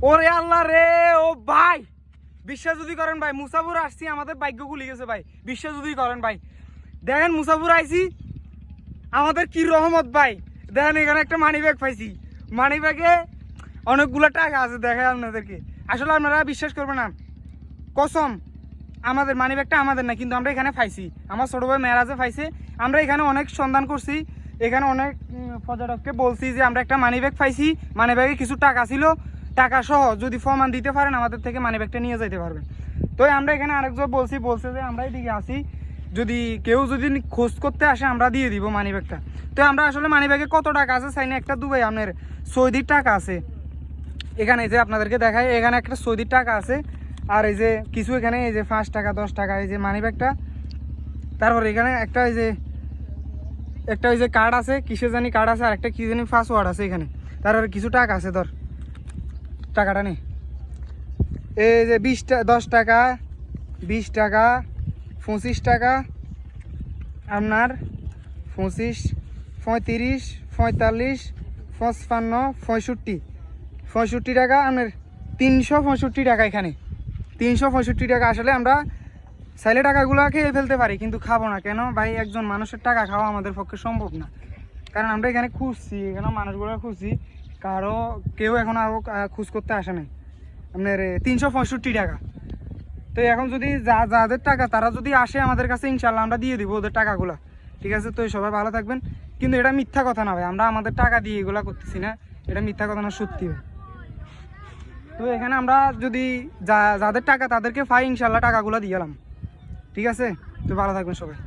ওরে আল্লাহ রে, ও ভাই বিশ্বাস যদি করেন ভাই, মুসাফুর আসছি, আমাদের ভাগ্য খুলে গেছে ভাই। বিশ্বাস যদি করেন ভাই, দেখেন মুসাফুর আইছি, আমাদের কি রহমত ভাই। দেখেন এখানে একটা মানি ব্যাগ পাইছি, মানি ব্যাগে অনেকগুলো টাকা আছে। দেখেন আপনাদেরকে, আসলে আপনারা বিশ্বাস করবেন না, কসম আমাদের মানি ব্যাগটা আমাদের না, কিন্তু আমরা এখানে পাইছি। আমার ছোটো ভাই মেরাজে পাইছে। আমরা এখানে অনেক সন্ধান করছি, এখানে অনেক পর্যটককে বলছি যে আমরা একটা মানি ব্যাগ পাইছি, মানি ব্যাগে কিছু টাকা ছিল, টাকা সহ যদি প্রমাণ দিতে পারেন আমাদের থেকে মানি ব্যাগটা নিয়ে যেতে পারবেন। তো আমরা এখানে আরেকজন বলছে যে আমরা এদিকে আসি, যদি কেউ যদি খোঁজ করতে আসে আমরা দিয়ে দিব মানি ব্যাগটা। তো আমরা আসলে মানি ব্যাগে কত টাকা আছে চাই না, একটা দুবাই আপনার সৌদির টাকা আছে এখানে, এই যে আপনাদেরকে দেখায়, এখানে একটা সৌদির টাকা আছে, আর এই যে কিছু এখানে এই যে 5 টাকা 10 টাকা এই যে মানি ব্যাগটা। তারপর এখানে একটা এই যে একটা ওই যে কার্ড আছে, কিসে জানি কার্ড আছে, আর একটা কি জানি পাসওয়ার্ড আছে এখানে। তারপরে কিছু টাকা আছে, ধর টাকাটা নেই, এই যে 10 টাকা 20 টাকা 25 টাকা আপনার 25 35 45 55 65 টাকা আপনার 365 টাকা। এখানে 365 টাকা। আসলে আমরা চাইলে টাকাগুলো খেয়ে ফেলতে পারি, কিন্তু খাবো না। কেন ভাই, একজন মানুষের টাকা খাওয়া আমাদের পক্ষে সম্ভব না, কারণ আমরা এখানে খুঁজছি, এখানে মানুষগুলো খুঁজছি, কেউ এখন আরও খোঁজ করতে আসে নাই। আপনার 365 টাকা। তো এখন যদি যাদের টাকা তারা যদি আসে আমাদের কাছে, ইনশাল্লাহ আমরা দিয়ে দিব ওদের টাকাগুলো, ঠিক আছে? তো সবাই ভালো থাকবেন। কিন্তু এটা মিথ্যা কথা না ভাই, আমরা আমাদের টাকা দিয়ে এগুলো করতেছি না, এটা মিথ্যা কথা না, সত্যি ভাই। তো এখানে আমরা যদি যাদের টাকা তাদেরকে পাই, ইনশাল্লাহ টাকাগুলো দিয়ে গেলাম, ঠিক আছে? তো ভালো থাকবেন সবাই।